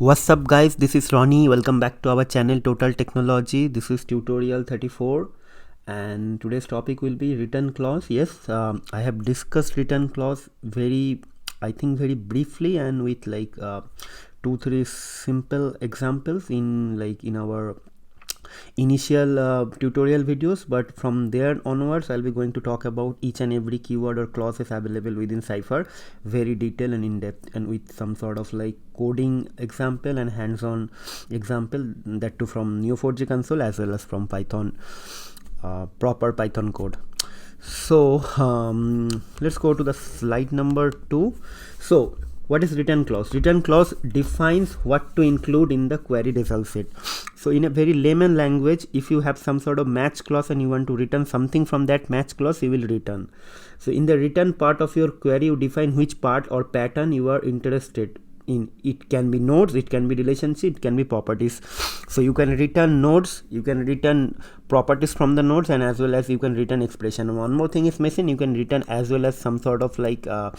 What's up guys, this is Ronnie. Welcome back to our channel Total Technology. This is tutorial 34 and today's topic will be return clause. Yes, I have discussed return clause very briefly and with like 2-3 simple examples in our initial tutorial videos, but from there onwards I'll be going to talk about each and every keyword or clauses available within Cypher very detailed and in depth, and with some sort of like coding example and hands-on example, that too from Neo4J console as well as from Python, proper Python code. So let's go to the slide number 2. So what is return clause? Return clause defines what to include in the query result set. So in a very layman language, if you have some sort of match clause and you want to return something from that match clause, you will return. So in the return part of your query, you define which part or pattern you are interested in. It can be nodes, it can be relationship, it can be properties. So you can return nodes, you can return properties from the nodes, and as well as you can return expression. One more thing is missing, you can return as well as some sort of like a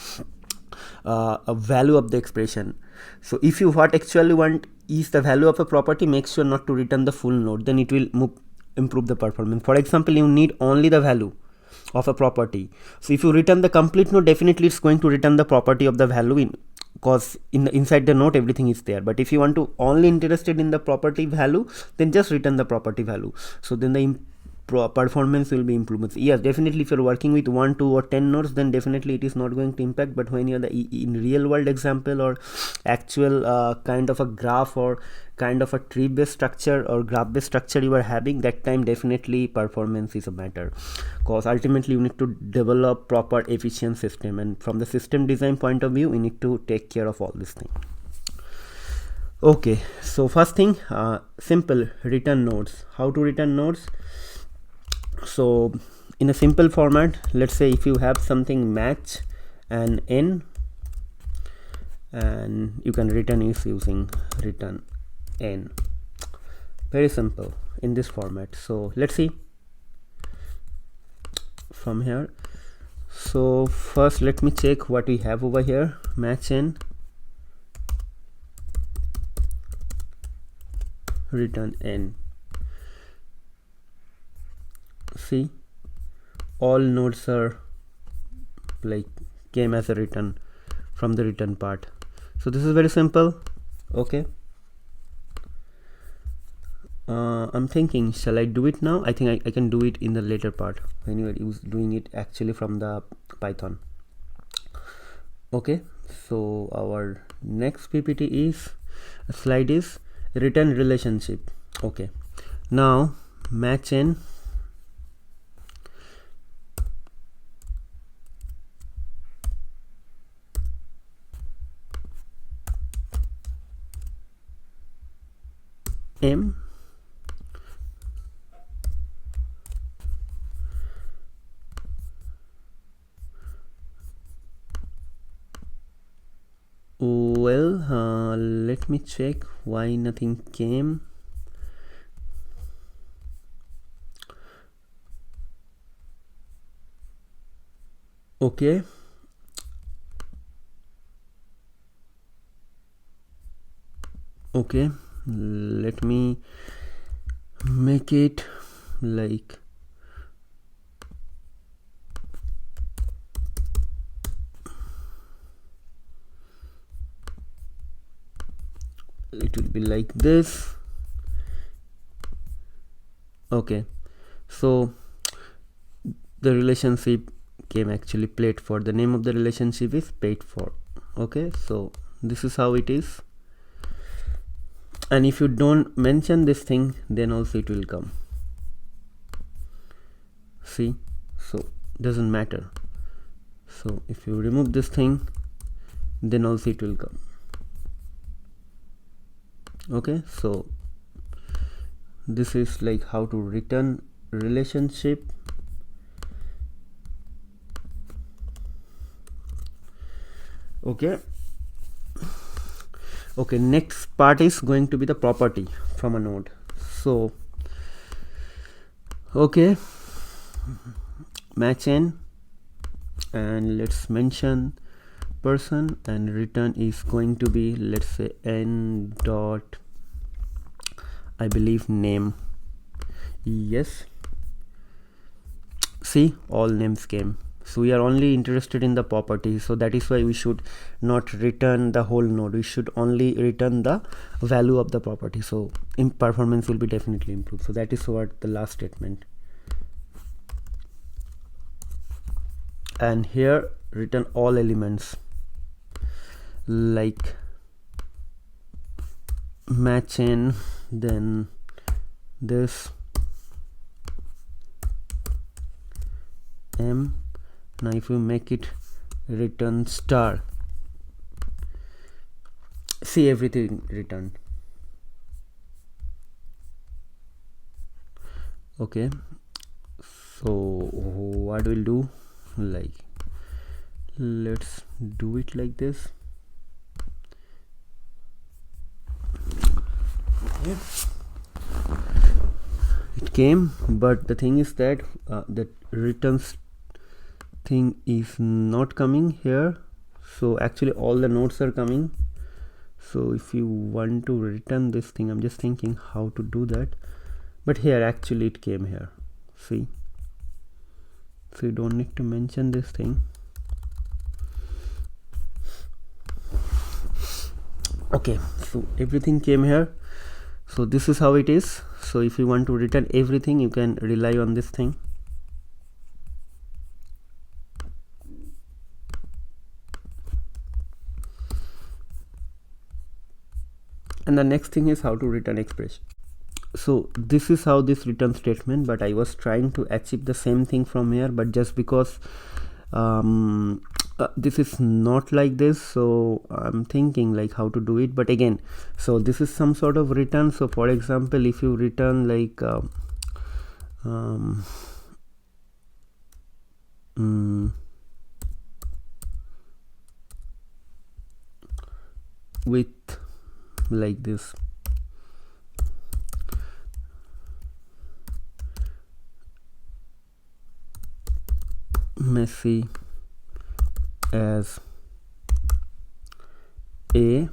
value of the expression. So if you what actually want is the value of a property, make sure not to return the full node, then it will improve the performance. For example, you need only the value of a property. So if you return the complete node, definitely it's going to return the property of the value in, because inside the node everything is there. But if you want to only interested in the property value, then just return the property value. So then the performance will be improvements. Yes, definitely if you're working with 1, 2 or 10 nodes, then definitely it is not going to impact. But when you're in real world example or actual kind of a graph or kind of a tree based structure or graph based structure you are having, that time definitely performance is a matter, because ultimately you need to develop proper efficient system, and from the system design point of view you need to take care of all this thing. Okay, so first thing, simple return nodes. How to return nodes? So in a simple format, let's say if you have something match and n, and you can return is using return n. Very simple in this format. So let's see from here. So first let me check what we have over here. Match n, return n. See, all nodes are like came as a return from the return part. So this is very simple. Okay, I'm thinking, shall I do it now? I think I can do it in the later part when you are doing it actually from the Python. Okay, so our next PPT is slide is return relationship. Okay, now match n, m, well, let me check why nothing came. Okay, okay, let me make it like it will be like this. Okay, so the relationship came actually paid for. The name of the relationship is paid for. Okay, so this is how it is, and if you don't mention this thing, then also it will come. See, so doesn't matter. So if you remove this thing, then also it will come. Okay, so this is like how to return relationship. Okay, okay, next part is going to be the property from a node. So okay, match n, and let's mention person, and return is going to be, let's say, n dot, I believe, name. Yes, see, all names came. So we are only interested in the property, so that is why we should not return the whole node. We should only return the value of the property, so performance will be definitely improved. So that is what the last statement. And here return all elements like match in, then this m. Now if you make it return star, see everything returned. Okay, so what we'll do, like, let's do it like this. Okay. It came, but the thing is that the returns thing is not coming here. So actually all the nodes are coming. So if you want to return this thing, I'm just thinking how to do that, but here actually it came here, see. So you don't need to mention this thing. Okay, so everything came here. So this is how it is. So if you want to return everything, you can rely on this thing. And the next thing is how to return expression. So this is how this return statement, but I was trying to achieve the same thing from here, but just because this is not like this, so I'm thinking like how to do it. But again, so this is some sort of return. So for example, if you return like with like this, messy as a,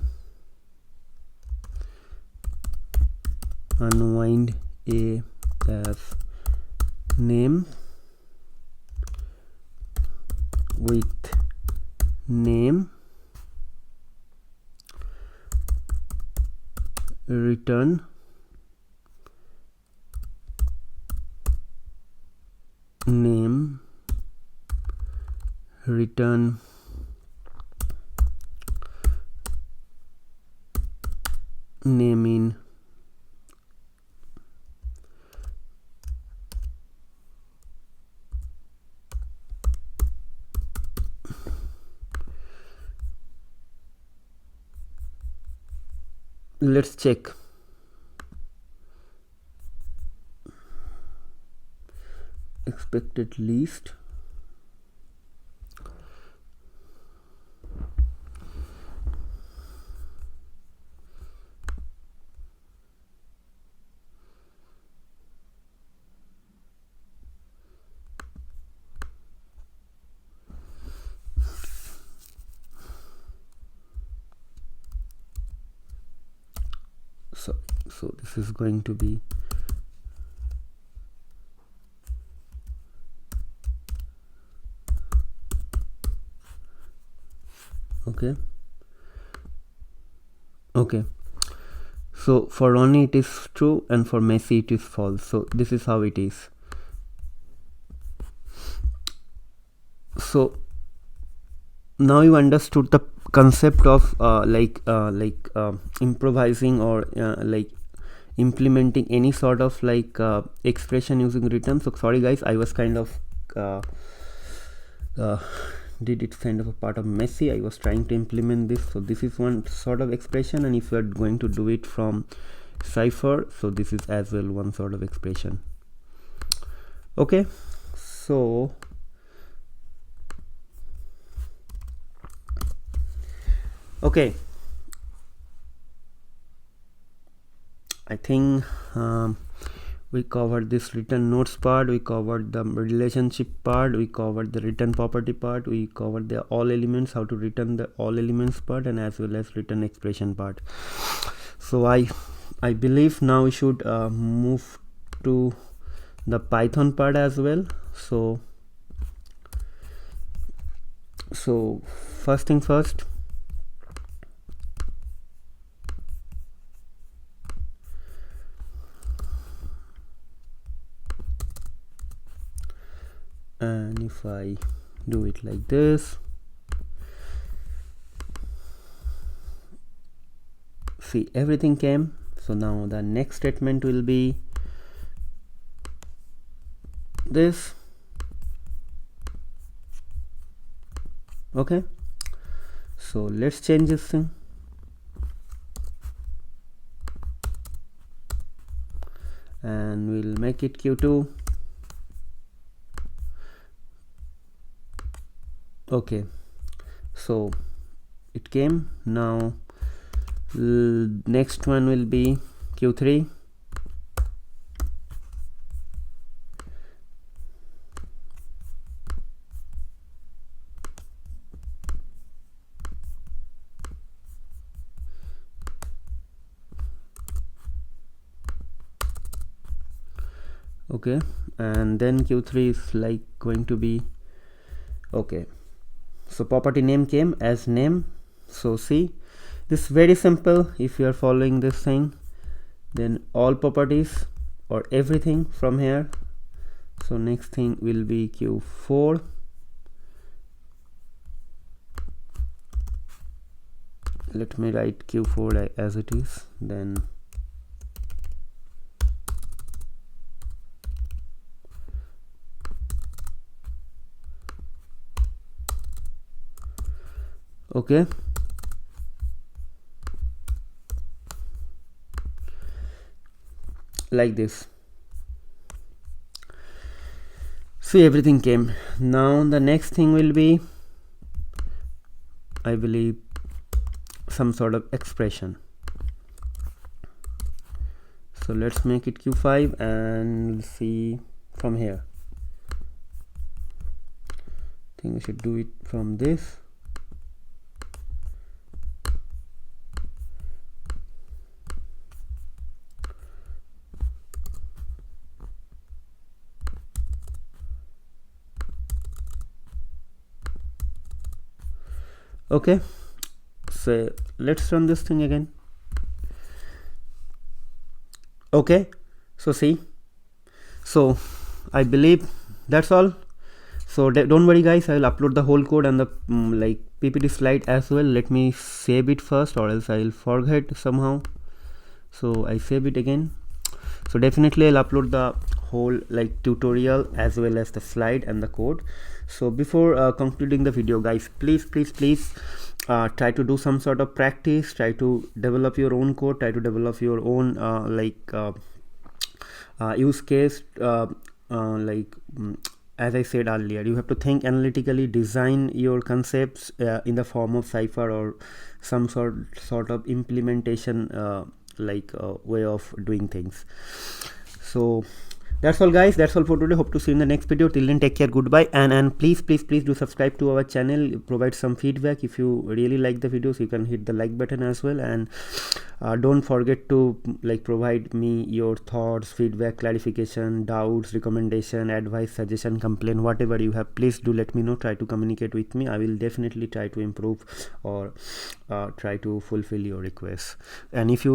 unwind a as name, with name, return name, return name in let's check. Expected least, so this is going to be okay. So for Ronnie it is true, and for Messi it is false. So this is how it is. So now you understood the concept of improvising or like implementing any sort of like expression using return. So sorry guys, I was kind of did it kind of a part of messy. I was trying to implement this. So this is one sort of expression, and if you are going to do it from Cypher, so this is as well one sort of expression. Okay, so okay, I think we covered this return nodes part, we covered the relationship part, we covered the return property part, we covered the all elements, how to return the all elements part, and as well as return expression part. So I believe now we should move to the Python part as well. So first thing first, and if I do it like this, see, everything came. So now the next statement will be this. Okay, so let's change this thing. And we'll make it Q2. Okay, so it came. Now next one will be Q3. Okay, and then Q3 is like going to be okay. So property name came as name. So see, this is very simple. If you are following this thing, then all properties or everything from here. So next thing will be Q4. Let me write Q4 as it is. Then okay, like this. See, everything came. Now the next thing will be, I believe, some sort of expression. So let's make it Q5 and we'll see from here. I think we should do it from this. Okay, so let's run this thing again. Okay, so see, so I believe that's all. So don't worry guys, I will upload the whole code and the like PPT slide as well. Let me save it first or else I will forget somehow. So I save it again. So definitely I'll upload the whole like tutorial as well as the slide and the code. So before concluding the video guys, please try to do some sort of practice, try to develop your own code, try to develop your own use case, as I said earlier, you have to think analytically, design your concepts in the form of Cypher or some sort of implementation way of doing things. So that's all guys, that's all for today. Hope to see you in the next video. Till then, take care, goodbye, and please do subscribe to our channel. Provide some feedback. If you really like the videos, you can hit the like button as well, and don't forget to provide me your thoughts, feedback, clarification, doubts, recommendation, advice, suggestion, complaint, whatever you have. Please do let me know. Try to communicate with me. I will definitely try to improve or try to fulfill your requests. And if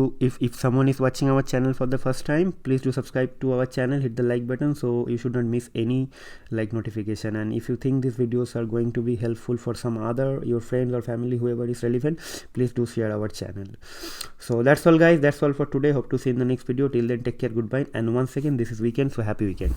someone is watching our channel for the first time, please do subscribe to our channel, hit the like button so you should not miss any notification. And if you think these videos are going to be helpful for some other your friends or family, whoever is relevant, please do share our channel. So that's all guys, that's all for today. Hope to see you in the next video. Till then, take care, goodbye, and once again, this is weekend, so happy weekend.